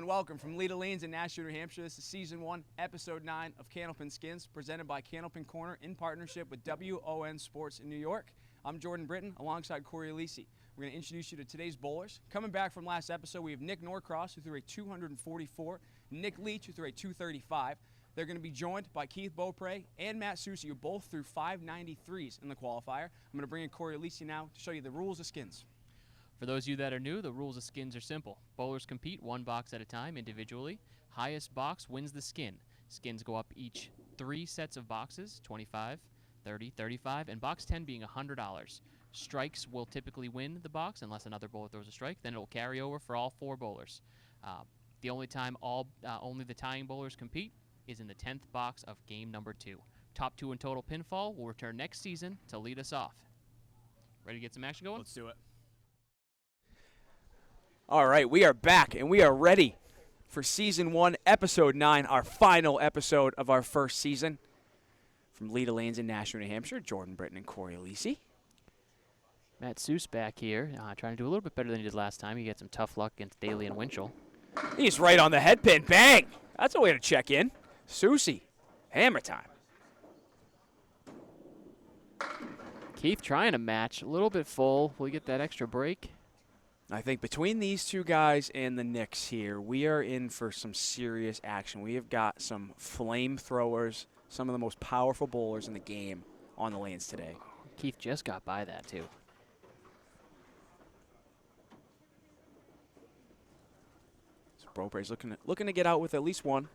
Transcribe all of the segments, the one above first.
and welcome from Leda Lanes in Nashua, New Hampshire. This is Season 1, Episode 9 of Candlepin Skins, presented by Candlepin Corner in partnership with WON Sports in New York. I'm Jordan Britton, alongside Corey Leach. We're going to introduce you to today's bowlers. Coming back from last episode, we have Nick Norcross, who threw a 244, Nick Leach, who threw a 235. They're going to be joined by Keith Beaupre and Matt Soucy, who both threw 593s in the qualifier. I'm going to bring in Corey Leach now to show you the rules of skins. For those of you that are new, the rules of skins are simple. Bowlers compete one box at a time individually. Highest box wins the skin. Skins go up each 3 sets of boxes, 25, 30, 35, and box 10 being $100. Strikes will typically win the box unless another bowler throws a strike. Then it will carry over for all 4 bowlers. The only time only the tying bowlers compete is in the 10th box of game number 2. Top 2 in total pinfall will return next season to lead us off. Ready to get some action going? Let's do it. All right, we are back, and we are ready for Season 1, Episode 9, our final episode of our first season. From Leda Lanes in Nashua, New Hampshire, Jordan Britton and Corey Leach. Matt Soucy back here, trying to do a little bit better than he did last time. He got some tough luck against Daly and Winchell. He's right on the head pin. Bang! That's a way to check in. Soucy, hammer time. Keith trying to match, a little bit full. Will he get that extra break? I think between these two guys and the Knicks here, we are in for some serious action. We have got some flamethrowers, some of the most powerful bowlers in the game on the lanes today. Keith just got by that, too. So Beaupre's looking to get out with at least one.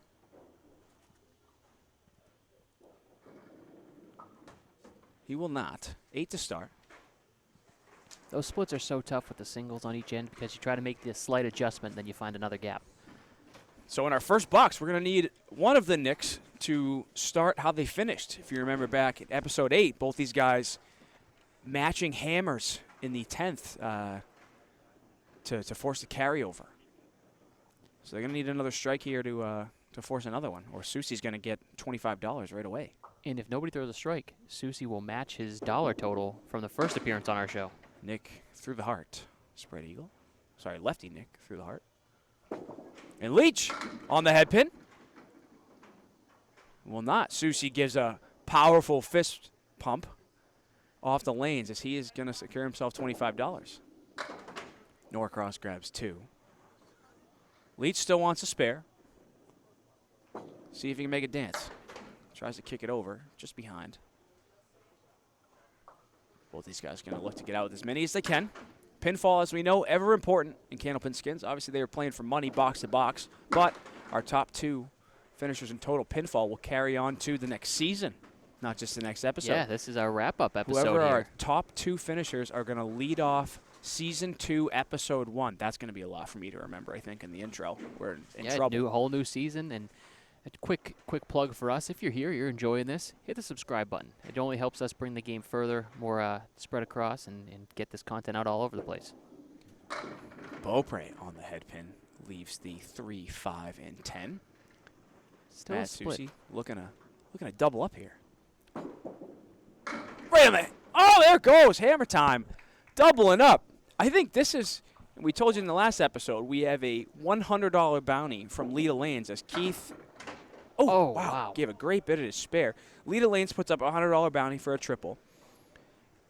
He will not. 8 to start. Those splits are so tough with the singles on each end because you try to make this slight adjustment, then you find another gap. So in our first box, we're going to need one of the Knicks to start how they finished. If you remember back in Episode 8, both these guys matching hammers in the 10th to force the carryover. So they're going to need another strike here to force another one, or Soucy's going to get $25 right away. And if nobody throws a strike, Soucy will match his dollar total from the first appearance on our show. Nick through the heart. Spread eagle. Sorry, lefty Nick through the heart. And Leach on the head pin. Will not. Soucy gives a powerful fist pump off the lanes as he is going to secure himself $25. Norcross grabs 2. Leach still wants a spare. See if he can make it dance. Tries to kick it over, just behind. Both these guys are going to look to get out with as many as they can. Pinfall, as we know, ever important in Candlepin Skins. Obviously, they are playing for money box to box, but our top 2 finishers in total pinfall will carry on to the next season, not just the next episode. Yeah, this is our wrap-up episode. Whoever here. our top 2 finishers are going to lead off Season 2, Episode 1. That's going to be a lot for me to remember, I think, in the intro. We're in trouble. Whole new season, and a quick plug for us. If you're here, you're enjoying this, hit the subscribe button. It only helps us bring the game further, more spread across, and get this content out all over the place. Beaupre on the head pin leaves the 3, 5, and 10. Still Matt split. Soucy looking to double up here. Right on the, oh, there it goes, hammer time, doubling up. I think this is, we told you in the last episode, we have a $100 bounty from Leda Lanes as Keith. Oh, wow. Gave a great bit of his spare. Leda Lanes puts up a $100 bounty for a triple,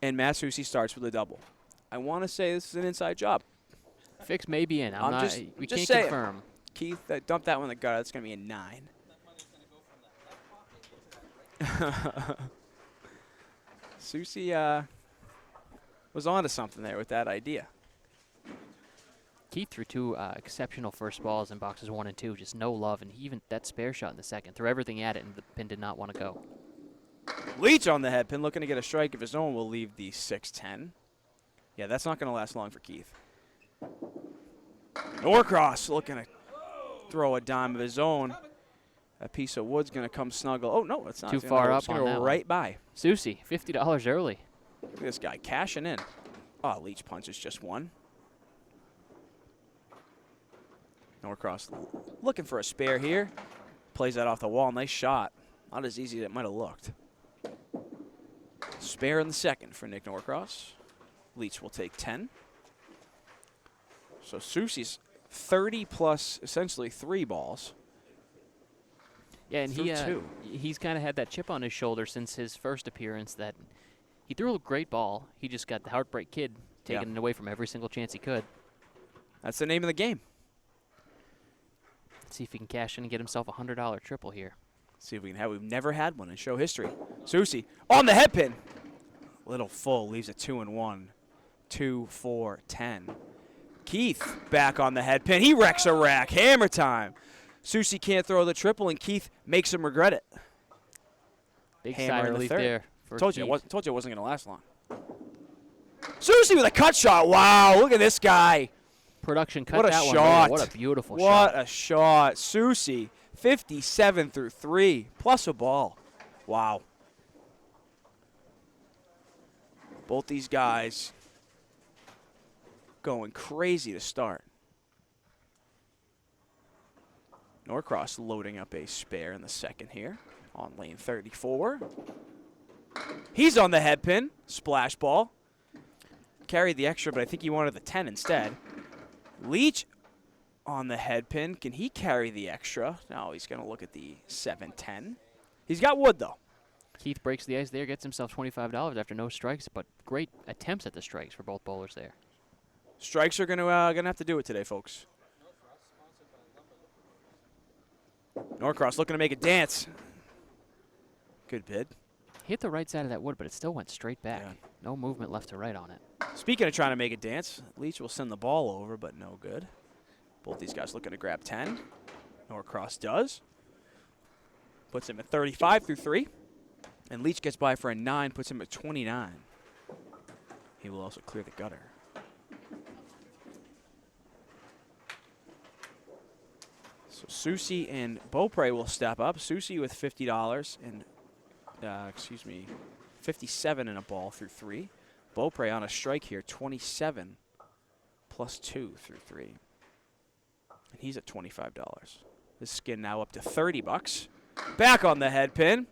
and Matt Soucy starts with a double. I want to say this is an inside job. Fix may be in. We can't saying. confirm. Keith, dump that one in the gutter. That's going to be a 9. Soucy was onto something there with that idea. Keith threw 2 exceptional first balls in boxes 1 and 2, just no love, and even that spare shot in the second. Threw everything at it, and the pin did not want to go. Leach on the head pin, looking to get a strike of his own, will leave the 6-10. Yeah, that's not going to last long for Keith. Norcross looking to throw a dime of his own. A piece of wood's going to come snuggle. Oh, no, it's not. Too far up on that one. Right by. Soucy, $50 early. Look at this guy cashing in. Oh, Leach punches just one. Norcross looking for a spare here. Plays that off the wall. Nice shot. Not as easy as it might have looked. Spare in the second for Nick Norcross. Leach will take 10. So Soucy's 30 plus essentially 3 balls. Yeah, and through 2. he's kind of had that chip on his shoulder since his first appearance that he threw a great ball. He just got the heartbreak kid taking it away from every single chance he could. That's the name of the game. Let's see if he can cash in and get himself a $100 triple here. See if we can have. We've never had one in show history. Soucy on the head pin. Little full, leaves a 2-1. 2, 4, 10. Keith back on the head pin. He wrecks a rack. Hammer time. Soucy can't throw the triple, and Keith makes him regret it. Big Hammer sigh in of the relief third. there. For Told you Keith. it wasn't going to last long. Soucy with a cut shot. Wow, look at this guy. Production cut What a that one shot. later. What a beautiful What shot. a shot. Soucy, 57 through 3, plus a ball. Wow. Both these guys going crazy to start. Norcross loading up a spare in the second here on lane 34. He's on the head pin. Splash ball. Carried the extra, but I think he wanted the 10 instead. Leach on the head pin. Can he carry the extra? No, he's going to look at the 7-10. He's got wood, though. Keith breaks the ice there, gets himself $25 after no strikes, but great attempts at the strikes for both bowlers there. Strikes are going to have to do it today, folks. Norcross looking to make a dance. Good bid. Hit the right side of that wood, but it still went straight back. Yeah. No movement left to right on it. Speaking of trying to make a dance, Leach will send the ball over, but no good. Both these guys looking to grab 10. Norcross does. Puts him at 35 through 3. And Leach gets by for a 9, puts him at 29. He will also clear the gutter. So Soucy and Beaupre will step up. Soucy with $50 and, 57 in a ball through 3. Beaupre on a strike here, 27 plus 2 through 3. And he's at $25. This skin now up to $30. Back on the head pin.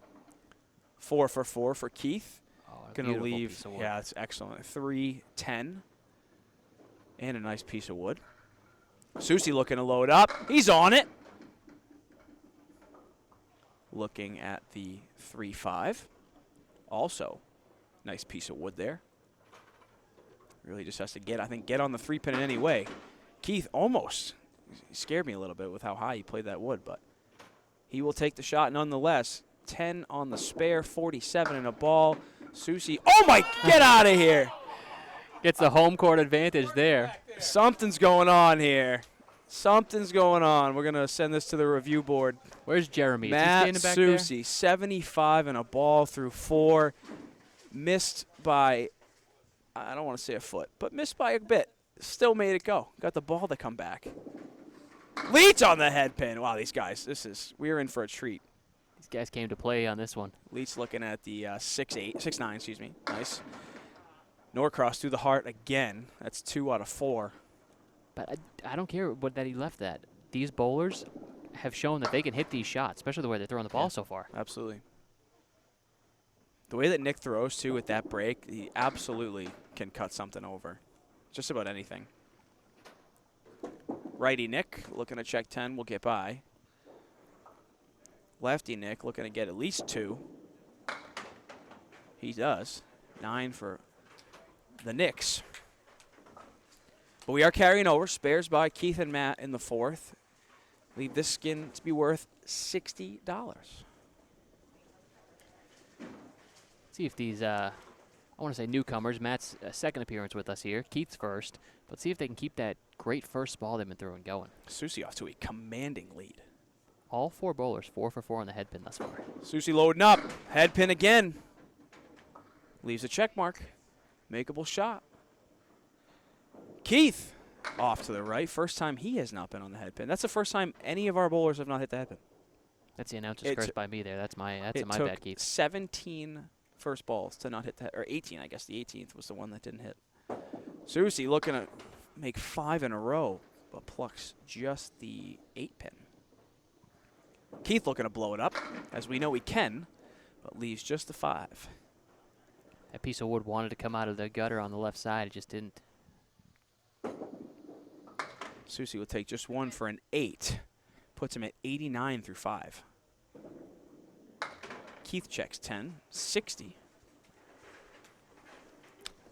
4 for 4 for Keith. Gonna leave. Yeah, it's excellent. 3, 10. And a nice piece of wood. Soucy looking to load up. He's on it. Looking at the 3-5. Also, nice piece of wood there. Really just has to get on the 3-pin in any way. Keith almost scared me a little bit with how high he played that wood, but he will take the shot nonetheless. 10 on the spare, 47 in a ball. Soucy, oh my, get out of here. Gets the home court advantage there. Something's going on here. Something's going on. We're going to send this to the review board. Where's Jeremy? Matt Is he standing back Soucy, 75 in a ball through 4. Missed by, I don't want to say a foot, but missed by a bit. Still made it go. Got the ball to come back. Leach on the head pin. Wow, these guys, we're in for a treat. These guys came to play on this one. Leach looking at the 6-9, excuse me. Nice. Norcross through the heart again. That's 2 out of 4. But I don't care that he left that. These bowlers have shown that they can hit these shots, especially the way they're throwing the ball so far. Absolutely. The way that Nick throws, too, with that break, he absolutely can cut something over. Just about anything. Righty Nick looking to check 10, will get by. Lefty Nick looking to get at least 2. He does. 9 for the Knicks. But we are carrying over. Spares by Keith and Matt in the 4th. Leave this skin to be worth $60. See if these, I want to say newcomers, Matt's second appearance with us here, Keith's first, but see if they can keep that great first ball they've been throwing going. Soucy off to a commanding lead. All 4 bowlers, 4 for 4 on the head pin thus far. Soucy loading up. Head pin again. Leaves a check mark. Makeable shot. Keith off to the right. First time he has not been on the head pin. That's the first time any of our bowlers have not hit the head pin. That's the announcer's curse by me there. That's my It my took bad, Keith. 17 first balls to not hit that, or 18, I guess. The 18th was the one that didn't hit. Soucy looking to make 5 in a row, but plucks just the 8-pin. Keith looking to blow it up, as we know he can, but leaves just the 5. That piece of wood wanted to come out of the gutter on the left side. It just didn't. Soucy will take just one for an 8. Puts him at 89 through 5. Keith checks 10, 60.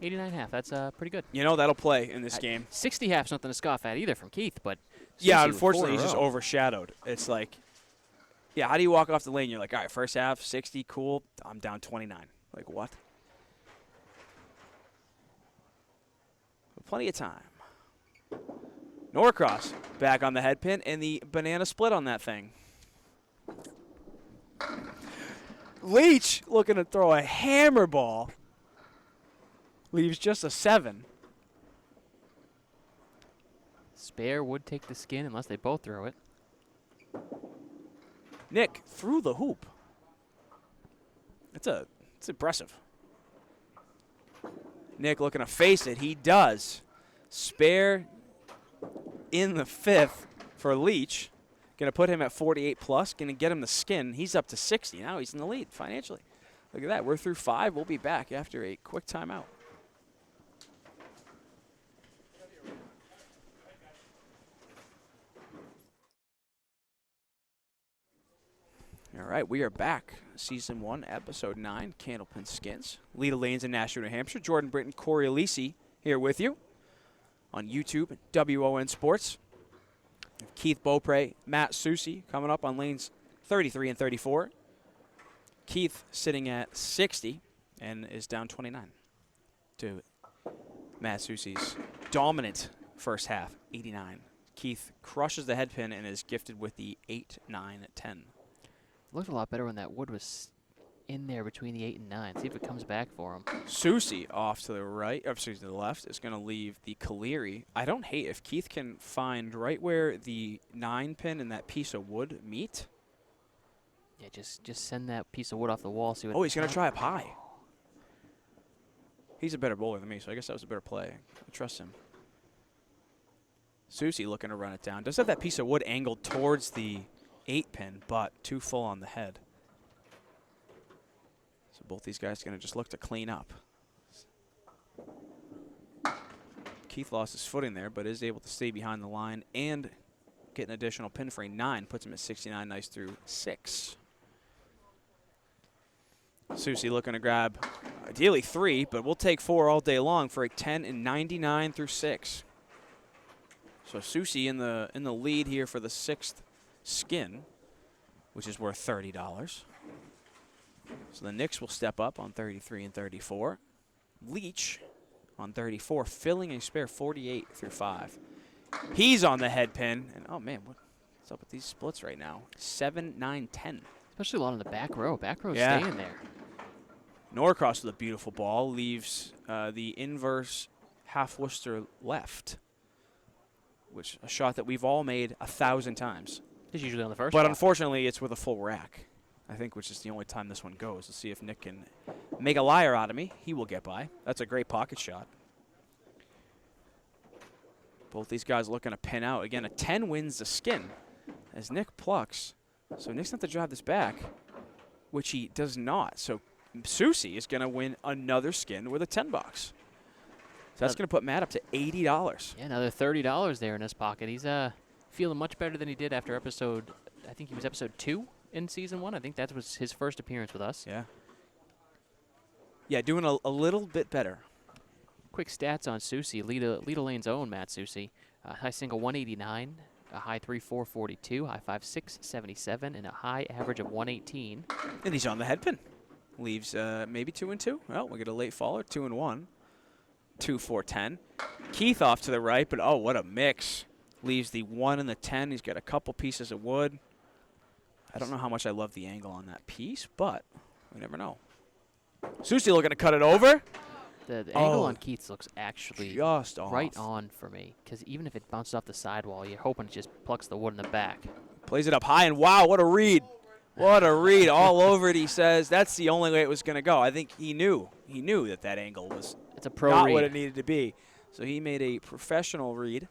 89.5. That's pretty good. You know, that'll play in this game. 60.5's nothing to scoff at either from Keith, but Yeah, Soucy with 4 unfortunately, in a he's just row. overshadowed. It's like, yeah, how do you walk off the lane? You're like, all right, first half, 60, cool. I'm down 29. Like, what? But plenty of time. Norcross back on the head pin, and the banana split on that thing. Leach looking to throw a hammer ball. Leaves just a 7. Spare would take the skin unless they both throw it. Nick through the hoop. It's impressive. Nick looking to face it. He does. Spare in the 5th for Leach. Going to put him at 48 plus. Going to get him the skin. He's up to 60. Now he's in the lead financially. Look at that. We're through 5. We'll be back after a quick timeout. All right, we are back. Season 1, Episode 9, Candlepin Skins. Lita Lanes in Nashua, New Hampshire. Jordan Britton, Corey Alisi here with you on YouTube, WON Sports. Keith Beaupre, Matt Soucy coming up on lanes 33 and 34. Keith sitting at 60 and is down 29 to Matt Soucy's dominant first half, 89. Keith crushes the head pin and is gifted with the 8, 9, 10. Looked a lot better when that wood was in there between the 8 and 9. See if it comes back for him. Soucy off to the right, excuse me, to the left, is going to leave the Caleri. I don't hate if Keith can find right where the 9 pin and that piece of wood meet. Yeah, just send that piece of wood off the wall. See what. Oh, he's going to try up high. He's a better bowler than me, so I guess that was a better play. I trust him. Soucy looking to run it down. Does have that piece of wood angled towards the 8 pin, but too full on the head. So both these guys are going to just look to clean up. Keith lost his footing there, but is able to stay behind the line and get an additional pin for a 9. Puts him at 69, nice through 6. Soucy looking to grab ideally 3, but we'll take 4 all day long for a 10 and 99 through 6. So Soucy in the lead here for the 6th skin, which is worth $30. So the Knicks will step up on 33 and 34. Leach on 34, filling a spare 48 through 5. He's on the head pin, and oh man, what's up with these splits right now? 7, 9, 10. Especially a lot in the back row. Back row's Yeah. staying there. Norcross with a beautiful ball leaves the inverse half Worcester left, which a shot that we've all made 1,000 times. It's usually on the first. But ball. unfortunately, it's with a full rack, I think, which is the only time this one goes. Let's see if Nick can make a liar out of me. He will get by. That's a great pocket shot. Both these guys looking to pin out. Again, a 10 wins the skin as Nick plucks. So Nick's going to have to drive this back, which he does not. So Soucy is going to win another skin with a 10 bucks. So that's going to put Matt up to $80. Yeah, another $30 there in his pocket. He's feeling much better than he did after episode. I think he was episode 2 in season 1. I think that was his first appearance with us. Yeah. Yeah, doing a little bit better. Quick stats on Soucy. Lita Lane's own Matt Soucy. High single 189, a high 3 442, high 5 677, and a high average of 118. And he's on the head pin. Leaves maybe 2 and 2. Well, we get a late faller, 2 and 1. 2 4 10. Keith off to the right, but oh, what a mix. Leaves the 1 and the 10. He's got a couple pieces of wood. I don't know how much I love the angle on that piece, but we never know. Soucy looking to cut it over. The angle on Keith's looks actually Just off. right on for me, because even if it bounces off the sidewall, you're hoping it just plucks the wood in the back. Plays it up high, and wow, what a read. What a read. All over it, he says. That's the only way it was going to go. I think he knew. He knew that that angle was It's a pro not read. what it needed to be. So he made a professional read,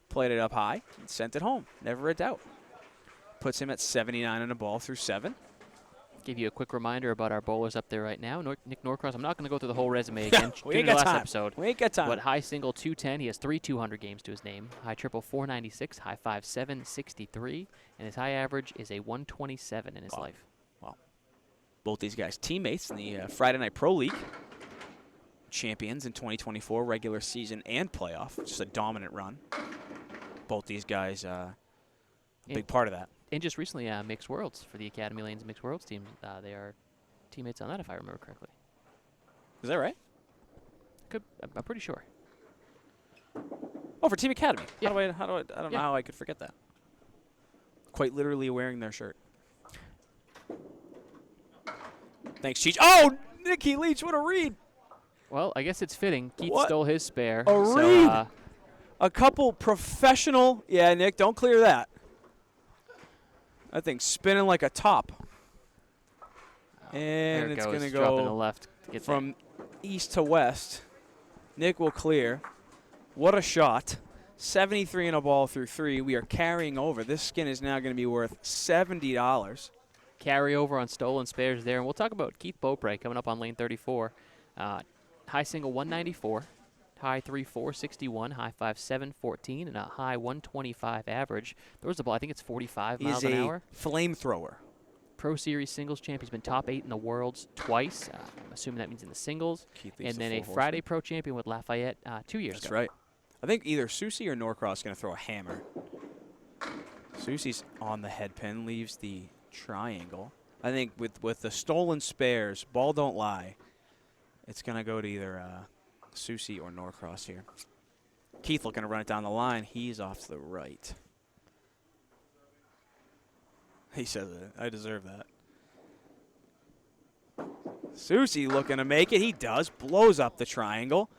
played it up high, and sent it home. Never a doubt. Puts him at 79 on a ball through 7. Give you a quick reminder about our bowlers up there right now. Nick Norcross, I'm not going to go through the whole resume again. We Did ain't it got last time. episode. We ain't got time. But high single 210, he has 3 200 games to his name. High triple 496, high 5 763, and his high average is a 127 in his life. Wow. Both these guys teammates in the Friday Night Pro League. Champions in 2024, regular season and playoff. Just a dominant run. Both these guys a big part of that. And just recently, Mixed Worlds for the Academy Lanes Mixed Worlds team. They are teammates on that, if I remember correctly. Is that right? I'm pretty sure. Oh, for Team Academy. Yeah. I don't know how I could forget that. Quite literally wearing their shirt. Thanks, Cheech. Oh, Nicky Leach, what a read. Well, I guess it's fitting. Keith What? stole his spare. A read. A couple professional. Yeah, Nick, don't clear that. That thing's spinning like a top. And it's going to Drop in the go left to get from east to west. Nick will clear. What a shot. 73 in a ball through 3. We are carrying over. This skin is now going to be worth $70. carry over on stolen spares there. And we'll talk about Keith Beaupre coming up on lane 34. High single 194, high 3 461, high 5 714, and a high 125 average. Throws the ball, I think it's 45 miles an hour. Flamethrower. Pro Series singles champion. He's been top 8 in the Worlds twice. I'm assuming that means in the singles. And then a Friday Pro champion with Lafayette 2 years ago. That's right. I think either Soucy or Norcross is going to throw a hammer. Soucy's on the head pin, leaves the triangle. I think with the stolen spares, ball don't lie, it's going to go to either Soucy or Norcross here. Keith looking to run it down the line. He's off to the right. He says it. I deserve that. Soucy looking to make it. He does. Blows up the triangle.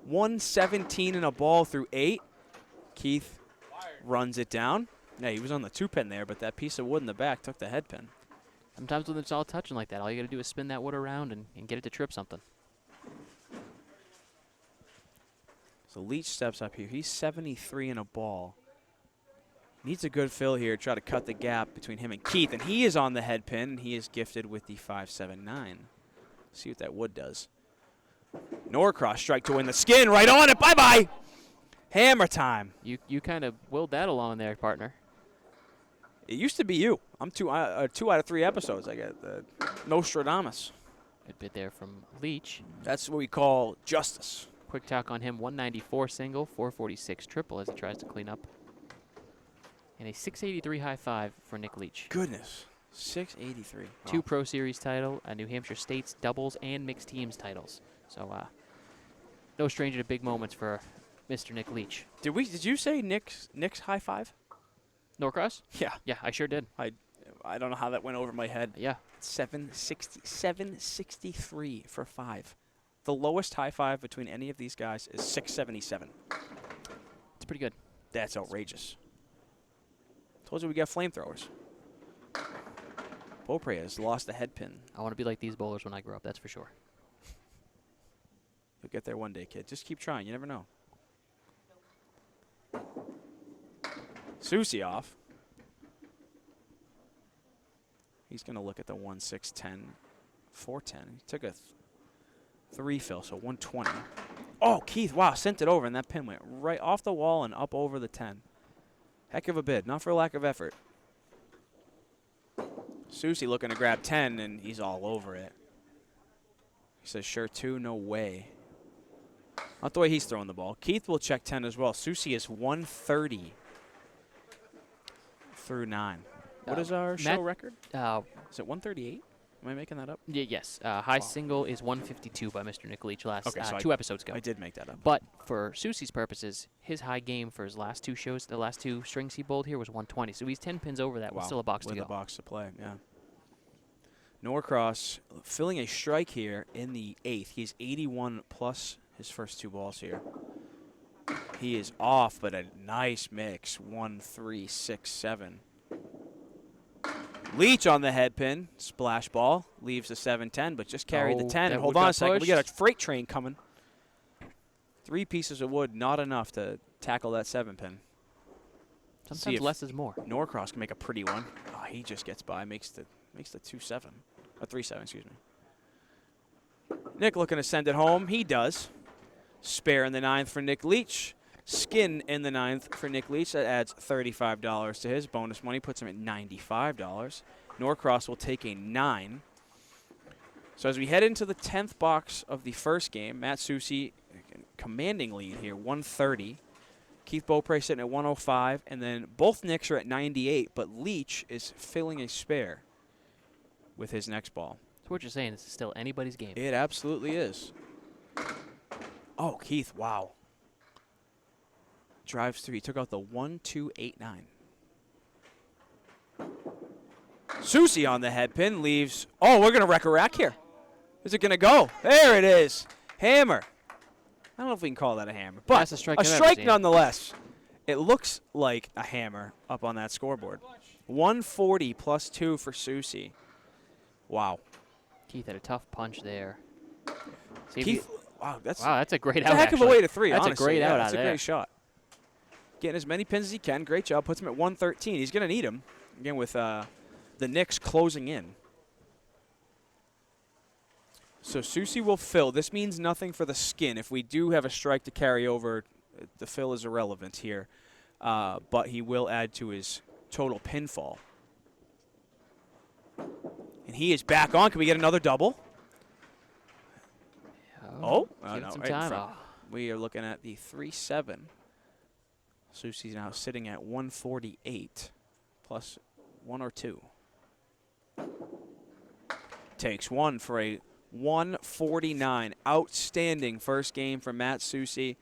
117 in a ball through 8. Keith runs it down. Yeah, he was on the 2-pin there, but that piece of wood in the back took the head pin. Sometimes when it's all touching like that, all you got to do is spin that wood around and get it to trip something. So Leach steps up here. He's 73 in a ball. Needs a good fill here to try to cut the gap between him and Keith. And he is on the head pin, and he is gifted with the 579. See what that wood does. Norcross strike to win the skin. Right on it. Bye-bye. Hammer time. You kind of willed that along there, partner. It used to be you. I'm 2 out of 3 episodes. I got the Nostradamus. Good bit there from Leach. That's what we call justice. Quick talk on him, 194 single, 446 triple as he tries to clean up. And a 683 high 5 for Nick Leach. Goodness. 683. 2 Pro Series title, a New Hampshire States doubles and mixed teams titles. So no stranger to big moments for Mr. Nick Leach. Did you say Nick's high 5? Norcross? Yeah. Yeah, I sure did. I don't know how that went over my head. Yeah. 763 for 5. The lowest high 5 between any of these guys is 677. It's pretty good. That's outrageous. Told you we got flamethrowers. Beaupre has lost the head pin. I want to be like these bowlers when I grow up, that's for sure. You'll get there one day, kid. Just keep trying. You never know. Soucy off. He's going to look at the 1-6-10, 410. He took a 3 fill, so 120. Oh, Keith, wow, sent it over, and that pin went right off the wall and up over the 10. Heck of a bid, not for lack of effort. Soucy looking to grab 10, and he's all over it. He says, sure, 2, no way. Not the way he's throwing the ball. Keith will check 10 as well. Soucy is 130 through 9. What is our show record? Is it 138? Am I making that up? Yes. High single is 152 by Mr. Nick Leach last so 2 episodes ago. I did make that up. But for Soucy's purposes, his high game for his last 2 shows, the last 2 strings he bowled here was 120. So he's 10 pins over that with still a box to go. With a box to play, yeah. Norcross filling a strike here in the 8th. He's 81 plus his first 2 balls here. He is off, but a nice mix. 1, 3, 6, 7. Leach on the head pin. Splash ball. Leaves the 7-10, but just carried the 10. And hold on a second. We got a freight train coming. 3 pieces of wood, not enough to tackle that 7-pin. Sometimes less is more. Norcross can make a pretty one. Oh, he just gets by. Makes the 2-7. Or 3-7, excuse me. Nick looking to send it home. He does. Spare in the 9th for Nick Leach. Skin in the 9th for Nick Leach. That adds $35 to his bonus money. Puts him at $95. Norcross will take a 9. So as we head into the 10th box of the first game, Matt Soucy, commanding lead here, 130. Keith Beaupre sitting at 105, and then both Knicks are at 98, but Leach is filling a spare with his next ball. So what you're saying is it's still anybody's game. It absolutely is. Oh, Keith, wow. Drives through. He took out the 1-2-8-9. Soucy on the head pin leaves. Oh, we're going to wreck a rack here. Is it going to go? There it is. Hammer. I don't know if we can call that a hammer, but That's a strike I've ever strike seen. nonetheless. It looks like a hammer up on that scoreboard. 140 plus 2 for Soucy. Wow. Keith had a tough punch there. See if Keith, wow, that's a great it's out. a heck of a actually. way to 3, That's honestly. a great Yeah, out that's out a there. great shot. Getting as many pins as he can. Great job. Puts him at 113. He's going to need him, again, with the Knicks closing in. So Soucy will fill. This means nothing for the skin. If we do have a strike to carry over, the fill is irrelevant here. But he will add to his total pinfall. And he is back on. Can we get another double? Oh, give it no, some right in time. front. We are looking at the 3-7. Soucy's now sitting at 148 plus 1 or 2. Takes one for a 149. Outstanding first game from Matt Soucy.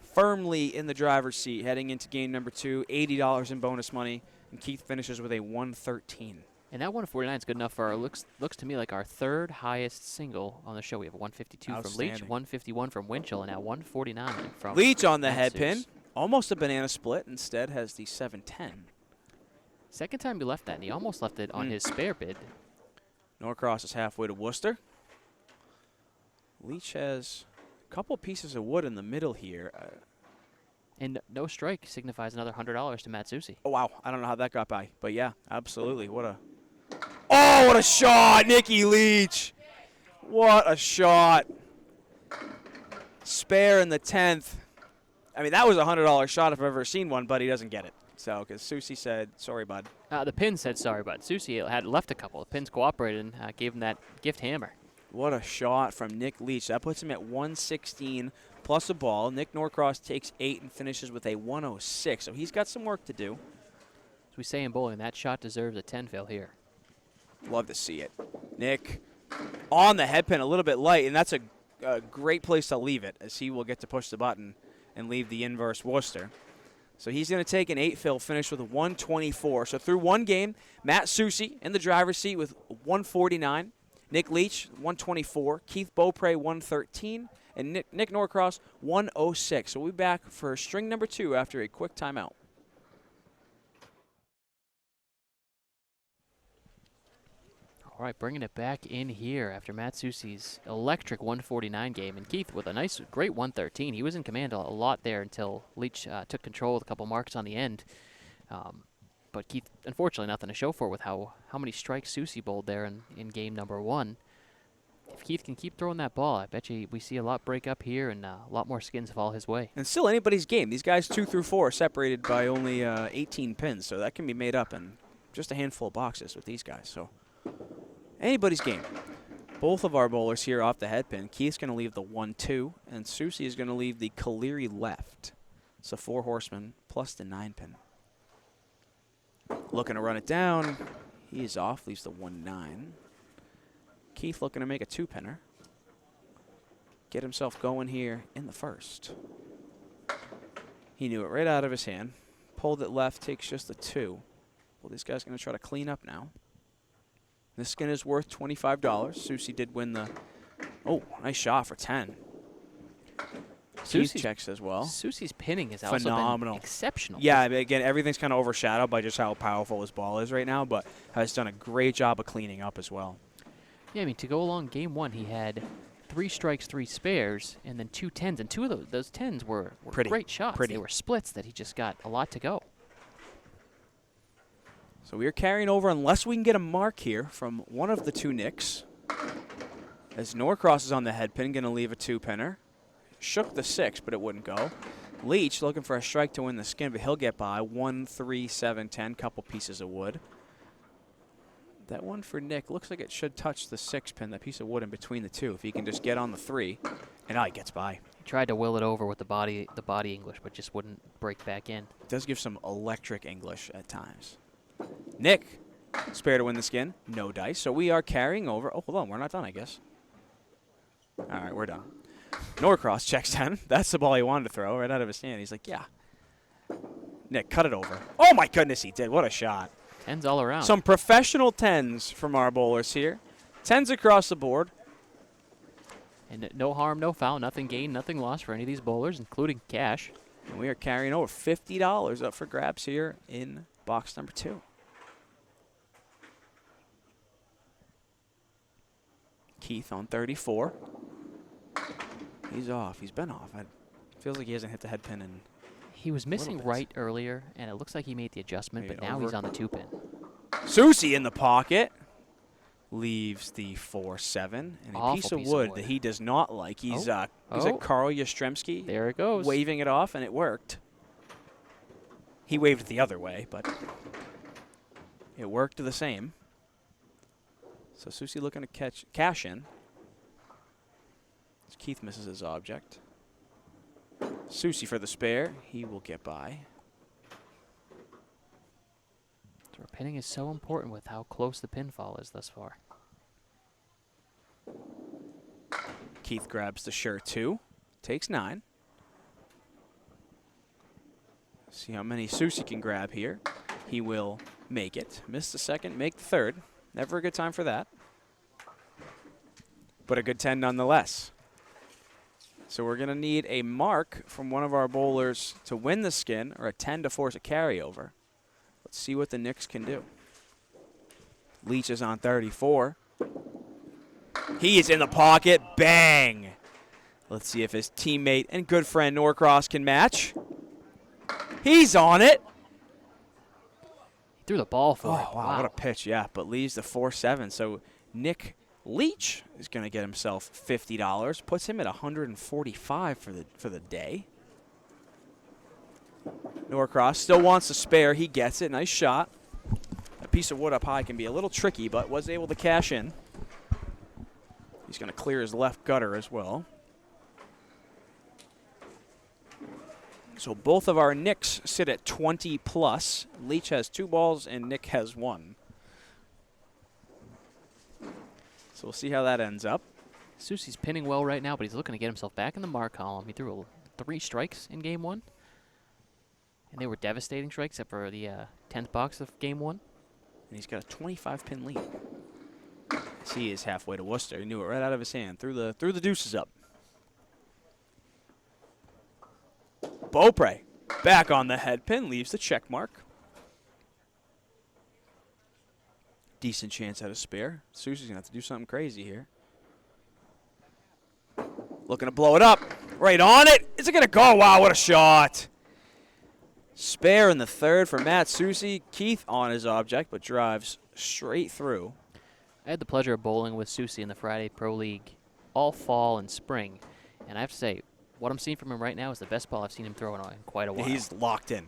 Firmly in the driver's seat heading into game number 2. $80 in bonus money. And Keith finishes with a 113. And that 149 is good enough for our looks to me like our 3rd highest single on the show. We have 152 from Leach, 151 from Winchell, and now 149 from Leach on the Matt head Soucy. pin. Almost a banana split. Instead has the 710. Second time he left that, and he almost left it on his spare bid. Norcross is halfway to Worcester. Leach has a couple pieces of wood in the middle here. And no strike signifies another $100 to Matt Soucy. Oh, wow. I don't know how that got by. But, yeah, absolutely. What a shot. Nicky Leach. What a shot. Spare in the 10th. I mean, that was a $100 shot if I've ever seen one, but he doesn't get it. So, because Soucy said, sorry, bud. The pin said sorry, bud. Soucy had left a couple. The pins cooperated and gave him that gift hammer. What a shot from Nick Leach. That puts him at 116 plus a ball. Nick Norcross takes 8 and finishes with a 106. So he's got some work to do. As we say in bowling, that shot deserves a 10 fill here. Love to see it. Nick on the head pin, a little bit light, and that's a great place to leave it, as he will get to push the button and leave the inverse Worcester. So he's going to take an 8 fill, finish with a 124. So through one game, Matt Soucy in the driver's seat with 149. Nick Leach, 124. Keith Beaupre, 113. And Nick Norcross, 106. So we'll be back for string number 2 after a quick timeout. All right, bringing it back in here after Matt Soucy's electric 149 game. And Keith with a nice, great 113. He was in command a lot there until Leach took control with a couple marks on the end. But Keith, unfortunately, nothing to show for with how many strikes Soucy bowled there in game number 1. If Keith can keep throwing that ball, I bet you we see a lot break up here and a lot more skins fall his way. And still anybody's game. These guys 2 through 4 are separated by only 18 pins, so that can be made up in just a handful of boxes with these guys. So anybody's game. Both of our bowlers here off the head pin. Keith's going to leave the 1-2, and Soucy is going to leave the Caleri left. So 4 horsemen plus the 9 pin. Looking to run it down. He is off, leaves the 1-9. Keith looking to make a 2-pinner. Get himself going here in the first. He knew it right out of his hand. Pulled it left, takes just the 2. Well, this guy's going to try to clean up now. This skin is worth $25. Soucy did win the... Oh, nice shot for 10. Keith checks as well. Soucy's pinning is also Phenomenal. been exceptional. Yeah, I mean, again, everything's kind of overshadowed by just how powerful his ball is right now, but has done a great job of cleaning up as well. Yeah, I mean, to go along game 1, he had 3 strikes, 3 spares, and then 2 10s. And 2 of those 10s were Pretty. great shots. Pretty. They were splits that he just got a lot to go. So we are carrying over unless we can get a mark here from one of the two Knicks. As Norcross is on the head pin, going to leave a 2-pinner. Shook the 6, but it wouldn't go. Leach looking for a strike to win the skin, but he'll get by. 1, 3, 7, 10, couple pieces of wood. That one for Nick looks like it should touch the 6-pin, that piece of wood in between the two. If he can just get on the 3, and he gets by. He tried to will it over with the body English, but just wouldn't break back in. It does give some electric English at times. Nick, spare to win the skin, no dice. So we are carrying over. Oh, hold on, we're not done, I guess. All right, we're done. Norcross checks 10. That's the ball he wanted to throw right out of his hand. He's like, yeah. Nick, cut it over. Oh, my goodness, he did. What a shot. 10s all around. Some professional 10s from our bowlers here. 10s across the board. And no harm, no foul, nothing gained, nothing lost for any of these bowlers, including cash. And we are carrying over $50 up for grabs here in box number 2. Keith on 34. He's off. He's been off. It feels like he hasn't hit the head pin in. He was missing right earlier, and it looks like he made the adjustment, but now he's on the 2-pin. Soucy in the pocket. Leaves the 4-7. And a piece of wood that he does not like. He's like Carl Yastrzemski. There it goes. Waving it off, and it worked. He waved it the other way, but it worked the same. So Soucy looking to cash in. As Keith misses his object. Soucy for the spare. He will get by. So pinning is so important with how close the pinfall is thus far. Keith grabs the sure 2. Takes 9. See how many Soucy can grab here. He will make it. Miss the second, make the third. Never a good time for that. But a good 10 nonetheless. So we're going to need a mark from one of our bowlers to win the skin, or a 10 to force a carryover. Let's see what the Knicks can do. Leach is on 34. He is in the pocket. Bang! Let's see if his teammate and good friend Norcross can match. He's on it. He threw the ball for it. Wow, what a pitch, yeah. But leaves the 4-7. So Nick Leach is going to get himself $50. Puts him at $145 for the day. Norcross still wants to spare. He gets it. Nice shot. A piece of wood up high can be a little tricky, but was able to cash in. He's going to clear his left gutter as well. So both of our Knicks sit at 20 plus. Leach has 2 balls and Nick has 1. So we'll see how that ends up. Soucy's pinning well right now, but he's looking to get himself back in the mark column. He threw 3 strikes in game 1. And they were devastating strikes, except for the 10th box of game 1. And he's got a 25-pin lead. He is halfway to Worcester. He knew it right out of his hand. Threw the deuces up. Beaupre back on the head pin, leaves the check mark. Decent chance at a spare. Soucy's going to have to do something crazy here. Looking to blow it up. Right on it. Is it going to go? Wow, what a shot. Spare in the 3rd for Matt Soucy. Keith on his object, but drives straight through. I had the pleasure of bowling with Soucy in the Friday Pro League all fall and spring. And I have to say, what I'm seeing from him right now is the best ball I've seen him throw in quite a while. He's locked in.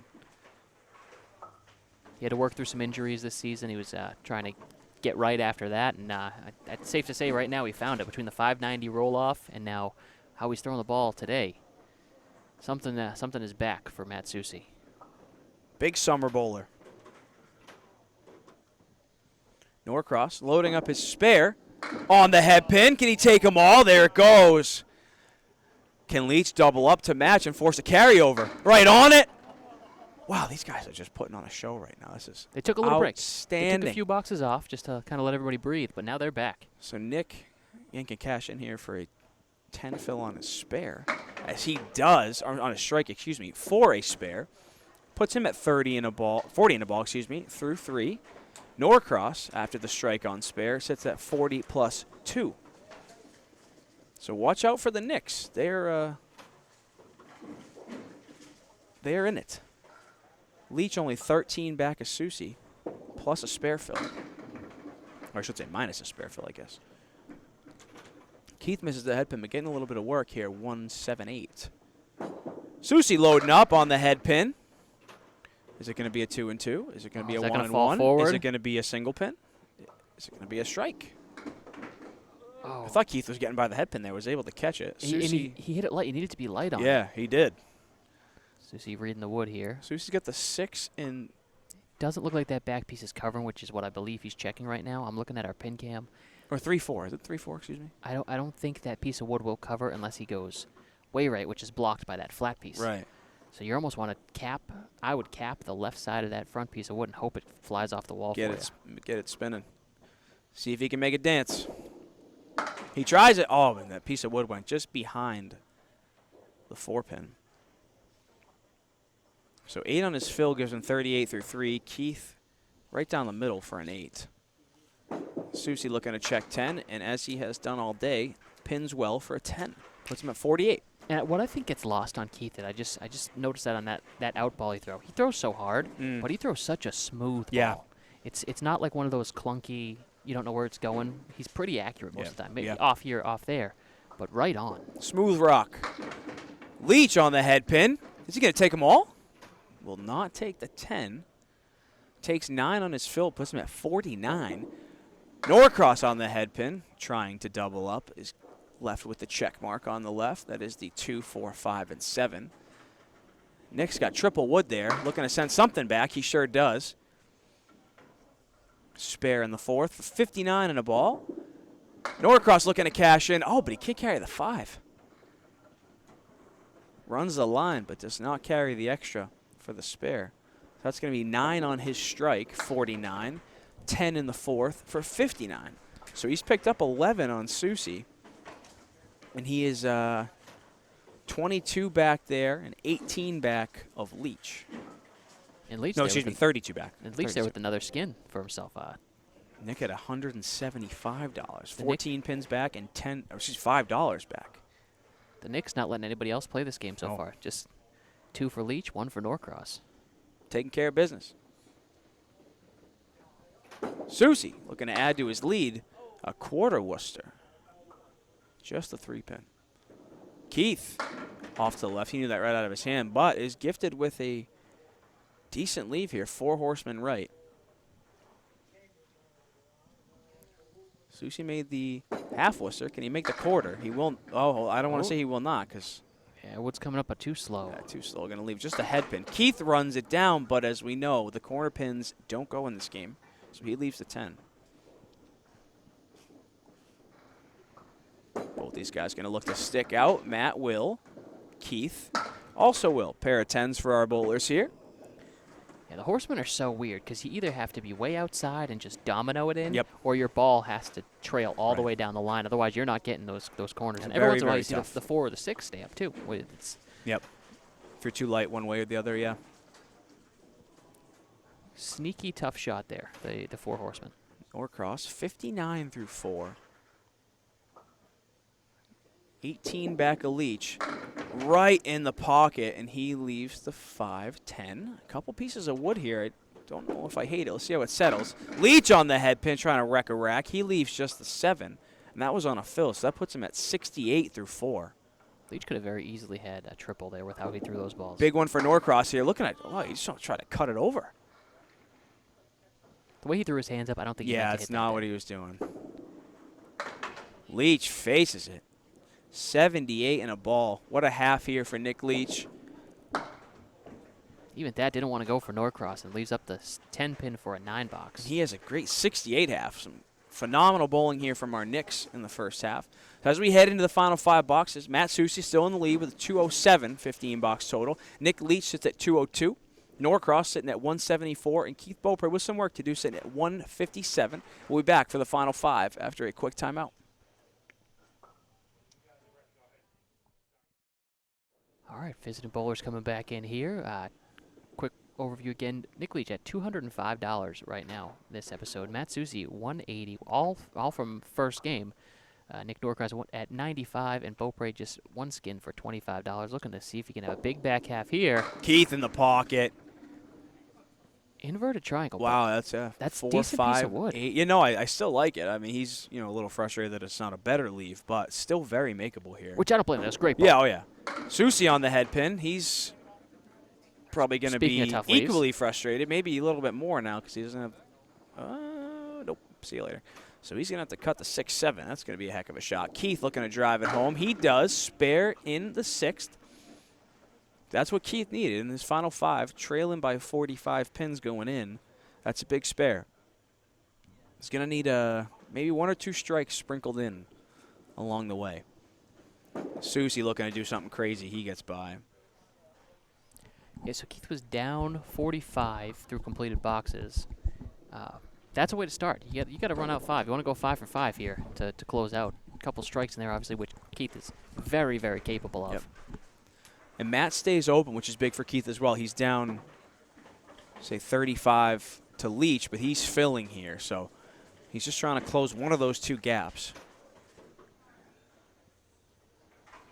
He had to work through some injuries this season. He was trying to get right after that. And it's safe to say right now he found it between the 590 roll-off and now how he's throwing the ball today. Something is back for Matt Soucy. Big summer bowler. Norcross loading up his spare on the head pin. Can he take them all? There it goes. Can Leach double up to match and force a carryover? Right on it. Wow, these guys are just putting on a show right now. They took a little break. Outstanding. They took a few boxes off just to kind of let everybody breathe, but now they're back. So Nick can cash in here for a 10 fill on his spare, as he does, or on a strike, excuse me, for a spare. Puts him at 40 in a ball, through 3. Norcross, after the strike on spare, sits at 40 plus 2. So watch out for the Knicks. They're in it. Leach only 13 back of Soucy, plus a spare fill. Or I should say minus a spare fill, I guess. Keith misses the head pin, but getting a little bit of work here. 178. Soucy loading up on the head pin. Is it going to be a 2 and 2? Is it going to be a 1 and 1? Forward? Is it going to be a single pin? Is it going to be a strike? Oh. I thought Keith was getting by the head pin there. Was able to catch it. He hit it light. He needed to be light on it. Yeah, he did. Soucy reading the wood here. Soucy's got the 6 and... Doesn't look like that back piece is covering, which is what I believe he's checking right now. I'm looking at our pin cam. Or 3-4. Is it 3-4? Excuse me. I don't think that piece of wood will cover unless he goes way right, which is blocked by that flat piece. Right. So you almost want to cap. I would cap the left side of that front piece of wood and hope it flies off the wall for you. Get it spinning. See if he can make it dance. He tries it. Oh, and that piece of wood went just behind the 4-pin. So 8 on his fill gives him 38 through 3. Keith right down the middle for an 8. Soucy looking to check 10, and as he has done all day, pins well for a 10. Puts him at 48. And what I think gets lost on Keith, I just noticed that on that out ball he throws. He throws so hard, but he throws such a smooth ball. It's not like one of those clunky, you don't know where it's going. He's pretty accurate most of the time. Maybe off here, off there, but right on. Smooth rock. Leach on the head pin. Is he going to take them all? Will not take the 10. Takes 9 on his fill, puts him at 49. Norcross on the head pin, trying to double up, is left with the check mark on the left. That is the 2, 4, 5, and 7. Nick's got triple wood there, looking to send something back. He sure does. Spare in the 4th, 59 and a ball. Norcross looking to cash in. Oh, but he can't carry the 5. Runs the line, but does not carry the extra for the spare. So that's going to be 9 on his strike, 49. 10 in the 4th for 59. So he's picked up 11 on Soucy. And he is 22 back there and 18 back of Leach. And Leach no, excuse me, 32 back. And Leach there with another skin for himself. Nick at $175. 14 pins back and $5 back. The Knicks not letting anybody else play this game so far. Just 2 for Leach, 1 for Norcross. Taking care of business. Soucy looking to add to his lead, a quarter Worcester. Just a 3-pin. Keith off to the left. He knew that right out of his hand, but is gifted with a decent leave here. 4 horsemen right. Soucy made the half Worcester. Can he make the quarter? He will. Oh, I don't want to say he will not because. Yeah, wood's coming up, but too slow. Yeah, too slow. Going to leave just a head pin. Keith runs it down, but as we know, the corner pins don't go in this game. So he leaves the 10. Both these guys going to look to stick out. Matt will. Keith also will. Pair of 10s for our bowlers here. Yeah, the horsemen are so weird because you either have to be way outside and just domino it in, Yep. or your ball has to trail all the way down the line. Otherwise, you're not getting those corners. And every Very, once in a while, very you see tough. the 4 or the 6 stay up, too. Yep. If you're too light one way or the other, yeah. Sneaky tough shot there, the 4 horsemen. Norcross, 59 through 4. 18 back of Leach. Right in the pocket, and he leaves the 5, 10. A couple pieces of wood here. I don't know if I hate it. Let's see how it settles. Leach on the head pin trying to wreck a rack. He leaves just the 7, and that was on a fill, so that puts him at 68 through 4. Leach could have very easily had a triple there with how he threw those balls. Big one for Norcross here. Looking at, oh, he's just trying to cut it over. The way he threw his hands up, I don't think he meant to Yeah, hit it's that not there. what he was doing. Leach faces it. 78 and a ball. What a half here for Nick Leach. Even that didn't want to go for Norcross and leaves up the 10 pin for a 9 box. He has a great 68 half. Some phenomenal bowling here from our Knicks in the first half. As we head into the final 5 boxes, Matt Soucy still in the lead with a 207 15-box total. Nick Leach sits at 202. Norcross sitting at 174. And Keith Beaupre with some work to do sitting at 157. We'll be back for the final 5 after a quick timeout. All right, visiting bowlers coming back in here. Quick overview again. Nick Leach at $205 right now this episode. Matt Soucy, 180, all from first game. Nick Norcross at 95, and Beaupre just 1 skin for $25. Looking to see if he can have a big back half here. Keith in the pocket. Inverted triangle. Wow, that's That's 4, decent 5, piece of wood. 8. You know, I still like it. I mean, he's a little frustrated that it's not a better leaf, but still very makeable here. Which I don't blame. That's great. Ball. Yeah, oh yeah. Soucy on the head pin. He's probably going to Speaking of be tough leaves. equally frustrated, maybe a little bit more now because he doesn't have. Nope. See you later. So he's going to have to cut the 6-7. That's going to be a heck of a shot. Keith looking to drive it home. He does. Spare in the 6th. That's what Keith needed in his final 5, trailing by 45 pins going in. That's a big spare. He's going to need maybe 1 or 2 strikes sprinkled in along the way. Soucy looking to do something crazy. He gets by. Yeah, so Keith was down 45 through completed boxes. That's a way to start. You got to run out 5. You want to go 5 for 5 here to close out. A couple strikes in there, obviously, which Keith is very, very capable of. Yep. And Matt stays open, which is big for Keith as well. He's down, say, 35 to Leach, but he's filling here. So he's just trying to close one of those 2 gaps.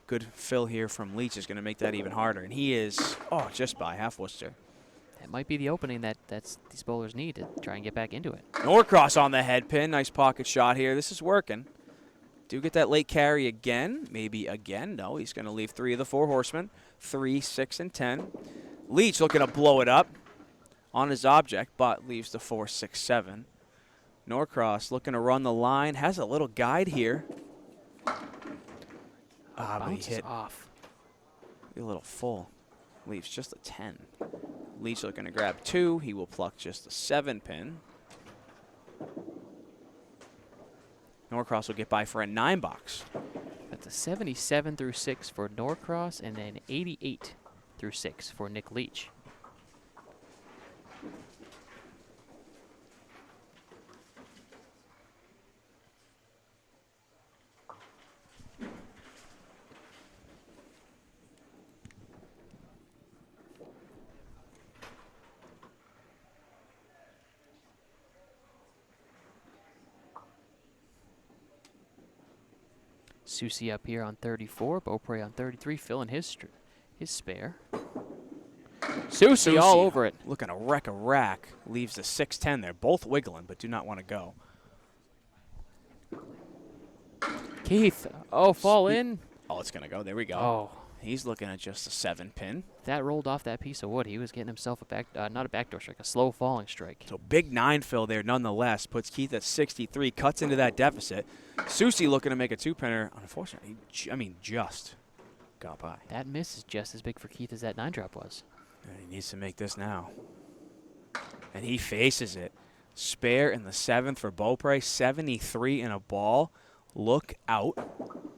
Good fill here from Leach is going to make that even harder. And he is, just by half Worcester. That might be the opening that these bowlers need to try and get back into it. Norcross on the head pin. Nice pocket shot here. This is working. Do get that late carry again. Maybe again. No, he's going to leave 3 of the 4 horsemen. 3, 6, and 10. Leach looking to blow it up on his object, but leaves the 4, 6, 7. Norcross looking to run the line. Has a little guide here. But he hit off. a little full. Leaves just a 10. Leach looking to grab 2. He will pluck just the 7 pin. Norcross will get by for a 9 box. That's a 77 through 6 for Norcross and an 88 through 6 for Nick Leach. Soucy up here on 34, Beaupre on 33, filling his spare. Soucy all over it. Looking to wreck a rack. Leaves the 6-10. They're both wiggling, but do not want to go. Keith, fall in. Oh, it's going to go. There we go. Oh, He's looking at just a 7 pin. that rolled off that piece of wood. He was getting himself not a backdoor strike, a slow falling strike. So big 9 fill there nonetheless. Puts Keith at 63. Cuts into that deficit. Soucy looking to make a 2-pinner. Unfortunately, just got by. That miss is just as big for Keith as that 9-drop was. And he needs to make this now. And he faces it. Spare in the 7th for Beaupre. 73 in a ball. Look out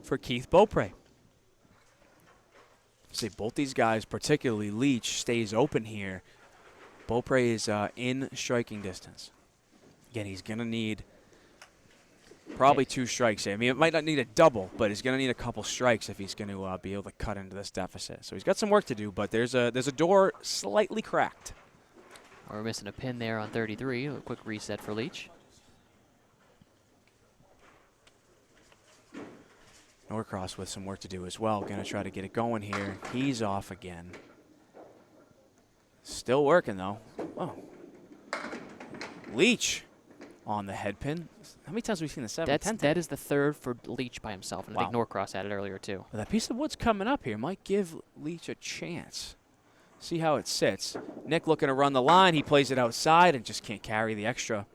for Keith Beaupre. See, both these guys, particularly Leach, stays open here. Beaupre is in striking distance. Again, he's going to need probably 2 strikes here. I mean, it might not need a double, but he's going to need a couple strikes if he's going to be able to cut into this deficit. So he's got some work to do, but there's a door slightly cracked. We're missing a pin there on 33. A quick reset for Leach. Norcross with some work to do as well. Going to try to get it going here. He's off again. Still working, though. Oh. Leach on the head pin. How many times have we seen the 7-10? That is the 3rd for Leach by himself, and I think Norcross had it earlier, too. Well, that piece of wood's coming up here might give Leach a chance. See how it sits. Nick looking to run the line. He plays it outside and just can't carry the extra.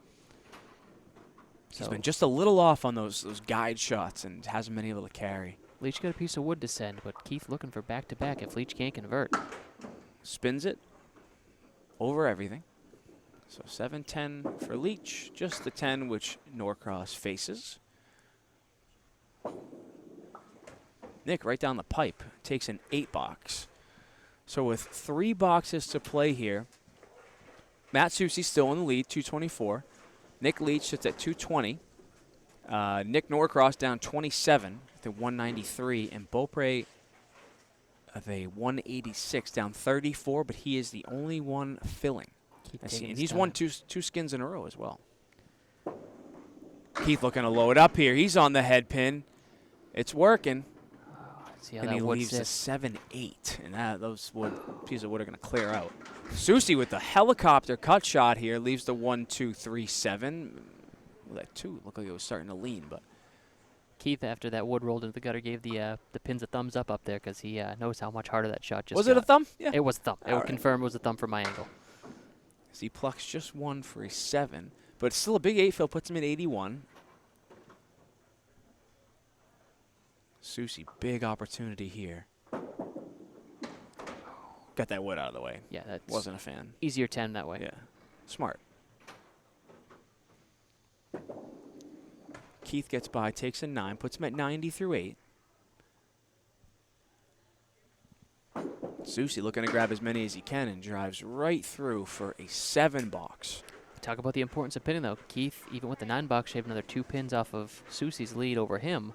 He's been just a little off on those guide shots and hasn't been able to carry. Leach got a piece of wood to send, but Keith looking for back-to-back if Leach can't convert. Spins it over everything. So 7-10 for Leach, just the 10 which Norcross faces. Nick right down the pipe takes an 8 box. So with 3 boxes to play here, Matt Soucy still in the lead, 224. Nick Leach sits at 220. Nick Norcross down 27 to 193. And Beaupre of a 186 down 34, but he is the only one filling. And he's won two skins in a row as well. Keith looking to load up here. He's on the head pin. It's working. See how and that he wood leaves sits. a 7-8. And those pieces of wood are going to clear out. Soucy with the helicopter cut shot here leaves the 1-2-3-7. Well, that 2 looked like it was starting to lean, but Keith, after that wood rolled into the gutter, gave the pins a thumbs up there because he knows how much harder that shot just was got. it a thumb? Yeah. It was a thumb. It All would right. confirm it was a thumb from my angle. So he plucks just 1 for a 7, but it's still a big 8 fill, puts him at 81. Soucy, big opportunity here. Got that wood out of the way. Yeah, that's Wasn't a fan. easier 10 that way. Yeah, smart. Keith gets by, takes a 9, puts him at 90 through 8. Soucy looking to grab as many as he can and drives right through for a 7 box. Talk about the importance of pinning, though. Keith, even with the 9 bucks, shaved another 2 pins off of Soucy's lead over him.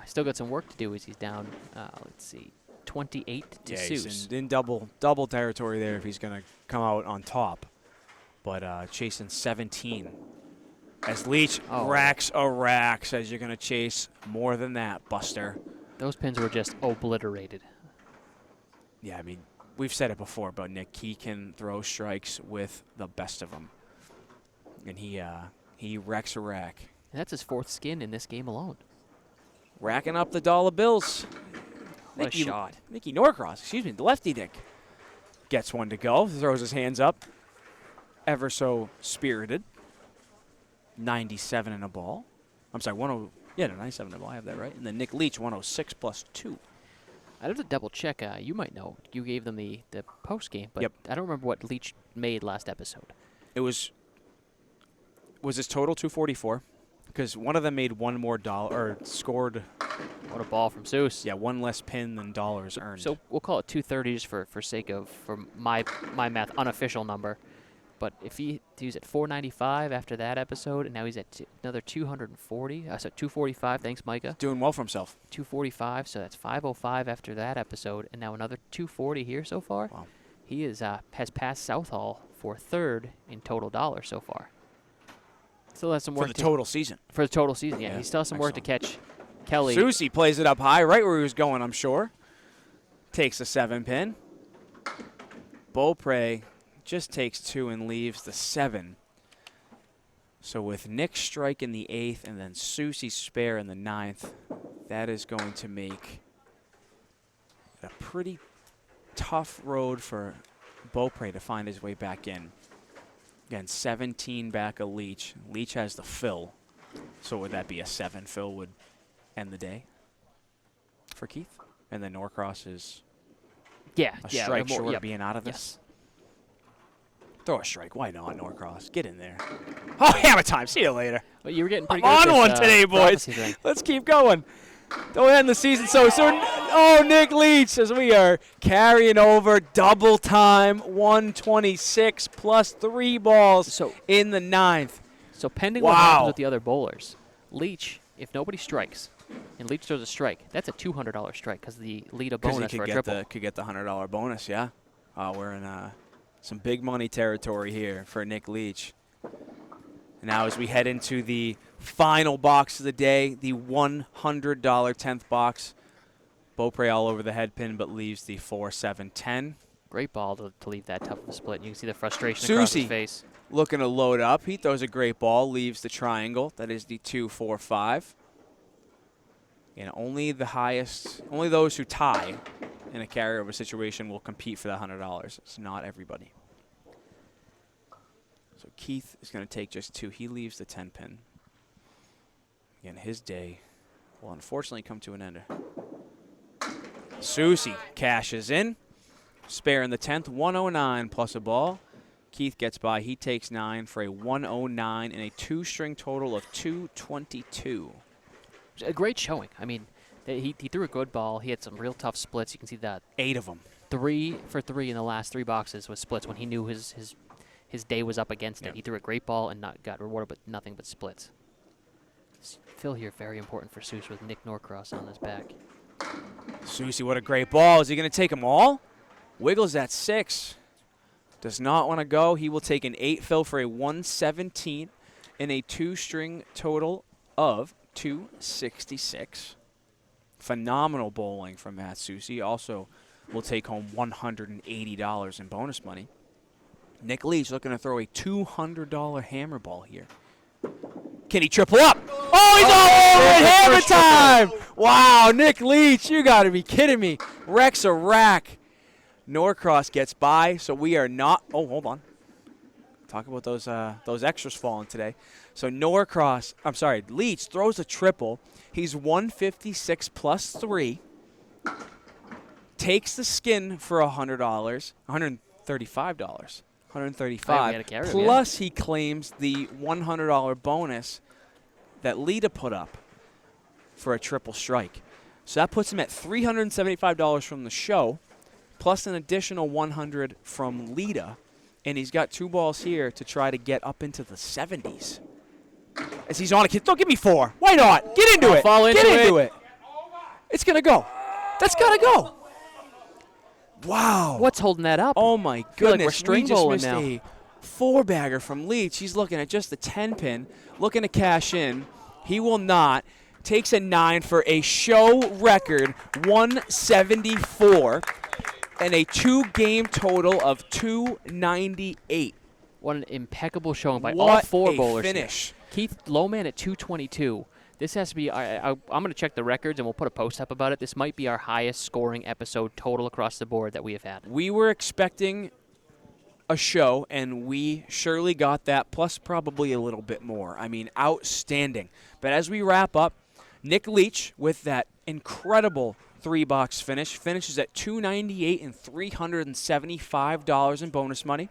Still got some work to do as he's down, let's see, 28 to Yeah, Soucy. he's in double territory there if he's going to come out on top. But chasing 17. As Leach racks a rack, says you're going to chase more than that, Buster. Those pins were just obliterated. Yeah, I mean, we've said it before about Nick. He can throw strikes with the best of them. And he wrecks a rack. And that's his 4th skin in this game alone. Racking up the dollar bills. What a shot. Nicky Norcross, excuse me, the lefty Nick. Gets one to go, throws his hands up. Ever so spirited. 97 in a ball. I'm sorry, 97 in a ball, I have that right. And then Nick Leach, 106 plus 2. I'd have to double check. You might know. You gave them the post game, but Yep. I don't remember what Leach made last episode. It was his total 244? Because one of them made one more dollar, or scored, What a ball from Soucy. yeah, one less pin than dollars earned. So we'll call it 230 just for sake of my math, unofficial number. But if he's at 495 after that episode, and now he's at another 240. So 245. Thanks, Micah. doing well for himself. 245. So that's 505 after that episode, and now another 240 here so far. Wow. He has passed Southall for 3rd in total dollars so far. Still has some work For the total season. for the total season. Yeah, Yeah, he still has some work to excellent. catch Kelly. Soucy plays it up high, right where he was going, I'm sure. Takes a 7 pin. Beaupre just takes 2 and leaves the 7. So with Nick strike in the 8th and then Soucy spare in the 9th, that is going to make it a pretty tough road for Beaupre to find his way back in. Again, 17 back of Leach. Leach has the fill. So would that be a 7 fill would end the day for Keith? And then Norcross is Yeah, a yeah, strike more- short yep. of being out of this. Yes. Throw a strike. Why not, Norcross? Get in there. Oh, hammer time. See you later. But you were getting pretty I'm good on at one this, today, boys. prophecy thing. Let's keep going. Don't end the season so soon. Oh, Nick Leach says we are carrying over double time. 126 plus 3 balls So- in the 9th. So pending what Wow. happens with the other bowlers, Leach, if nobody strikes, and Leach throws a strike, that's a $200 strike because the lead a Because bonus he for could a get triple. could get the $100 bonus, yeah. We're in some big money territory here for Nick Leach. Now as we head into the final box of the day, the $100 10th box. Beaupre all over the head pin, but leaves the 4-7-10. Great ball to leave that tough of a split. You can see the frustration across his Soucy face. looking to load up. He throws a great ball, leaves the triangle. That is the 2-4-5. And only those who tie in a carryover situation will compete for that $100. It's not everybody. So Keith is going to take just 2. He leaves the 10 pin. Again, his day will unfortunately come to an end. Soucy cashes in. Spare in the 10th, 109 plus a ball. Keith gets by. He takes 9 for a 109 and a 2-string total of 222. A great showing. I mean, he threw a good ball. He had some real tough splits. You can see that 8 of them. 3 for 3 in the last 3 boxes was splits when he knew his day was up against Yep. it. He threw a great ball and got rewarded with nothing but splits. Fill here very important for Soucy with Nick Norcross on his back. Soucy, what a great ball. Is he going to take them all? Wiggles at 6. Does not want to go. He will take an 8 fill for a 117 and a 2-string total of 266. Phenomenal bowling from Matt Soucy. Also will take home $180 in bonus money. Nick Leach looking to throw a $200 hammer ball here. Can he triple up? Oh, he's all over it! Hammer time! Wow, Nick Leach, you got to be kidding me. Wrecks a rack. Norcross gets by, so we are not. Oh, hold on. Talk about those extras falling today. So Leach throws a triple. He's 156 plus 3. Takes the skin for $100, $135. $135. Plus, he claims the $100 bonus that Lita put up for a triple strike. So that puts him at $375 from the show, plus an additional $100 from Lita. And he's got 2 balls here to try to get up into the 70s. As he's on a kid. Don't give me 4. Why not? Get into it. Get into it. It's going to go. That's got to go. Wow. What's holding that up? Oh, my goodness. Like we're string bowling now. A 4-bagger from Leach. He's looking at just the 10-pin, looking to cash in. He will not. Takes a 9 for a show record 174 and a 2-game total of 298. What an impeccable showing by all 4 bowlers. Finish. Keith Lowman at 222. This has to be, I'm going to check the records and we'll put a post up about it. This might be our highest scoring episode total across the board that we have had. We were expecting a show, and we surely got that, plus probably a little bit more. I mean, outstanding. But as we wrap up, Nick Leach with that incredible 3-box finish finishes at $298 and $375 in bonus money.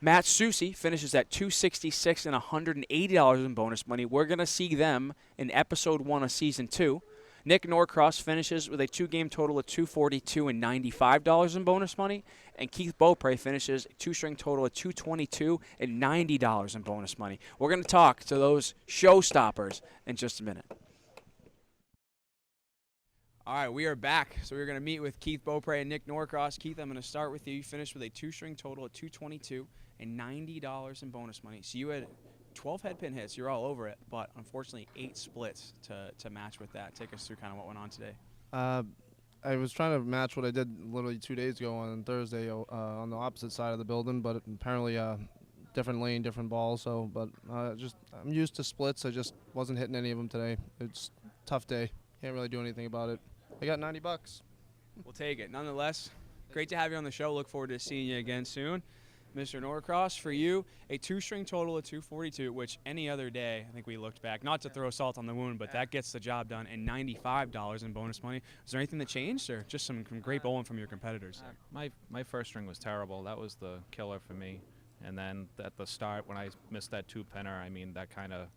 Matt Soucy finishes at $266 and $180 in bonus money. We're going to see them in episode 1 of season 2. Nick Norcross finishes with a 2-game total of $242 and $95 in bonus money. And Keith Beaupre finishes a 2-string total of $222 and $90 in bonus money. We're going to talk to those showstoppers in just a minute. All right, we are back. So we're going to meet with Keith Beaupre and Nick Norcross. Keith, I'm going to start with you. You finished with a 2-string total of $222 and $90 in bonus money. So you had 12 head pin hits. You're all over it, but unfortunately 8 splits to match with that. Take us through kind of what went on today. I was trying to match what I did literally 2 days ago on Thursday on the opposite side of the building, but apparently different lane, different ball. So, but I'm used to splits. I just wasn't hitting any of them today. It's a tough day. Can't really do anything about it. I got $90. We'll take it. Nonetheless, great to have you on the show. Look forward to seeing you again soon. Mr. Norcross, for you, a 2-string total of $242, which any other day, I think we looked back, not to throw salt on the wound, but that gets the job done, and $95 in bonus money. Is there anything that changed, or just some great bowling from your competitors? My first string was terrible. That was the killer for me. And then at the start, when I missed that 2-pinner, I mean, that kind of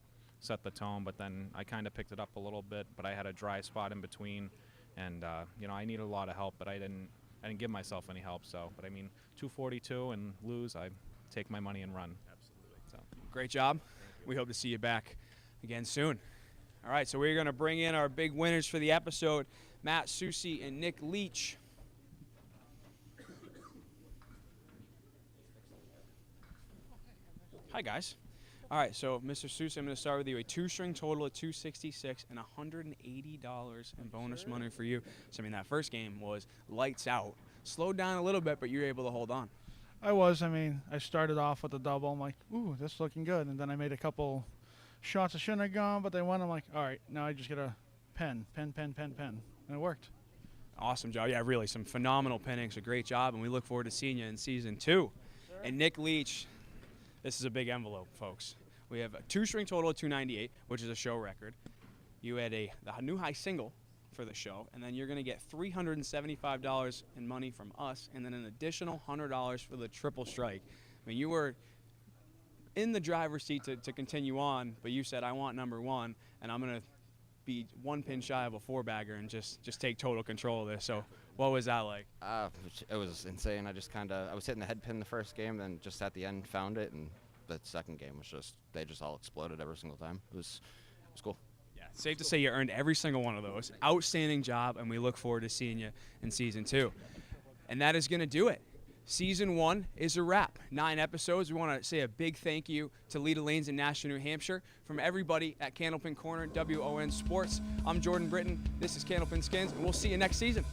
set the tone, but then I kind of picked it up a little bit, but I had a dry spot in between, and I needed a lot of help, but I didn't give myself any help. So, but I mean, 242 and lose, I take my money and run. Absolutely. So, great job. We hope to see you back again soon. All right, so we're going to bring in our big winners for the episode, Matt Soucy and Nick Leach. Hi, guys. All right, so Mr. Soucy, I'm going to start with you. A 2-string total of $266 and $180 in bonus money for you. So, I mean, that first game was lights out. Slowed down a little bit, but you were able to hold on. I was. I mean, I started off with a double. I'm like, ooh, this is looking good. And then I made a couple shots I shouldn't have gone, but they went. I'm like, all right, now I just get a pen. And it worked. Awesome job. Yeah, really, some phenomenal pinning. So great job, and we look forward to seeing you in season 2. Sure. And Nick Leach, this is a big envelope, folks. We have a 2-string total of $298, which is a show record. You had the new high single for the show, and then you're going to get $375 in money from us, and then an additional $100 for the triple strike. I mean, you were in the driver's seat to continue on, but you said, I want number 1, and I'm going to be 1 pin shy of a 4-bagger and just take total control of this. So what was that like? It was insane. I was hitting the head pin the first game, then just at the end found it, and the second game was just, they just all exploded every single time. It was cool. Yeah, safe to say you earned every single one of those. Outstanding job, and we look forward to seeing you in season 2. And that is going to do it. Season 1 is a wrap. 9 episodes. We want to say a big thank you to Lita Lanes in Nashua, New Hampshire. From everybody at Candlepin Corner, WON Sports, I'm Jordan Britton. This is Candlepin Skins, and we'll see you next season.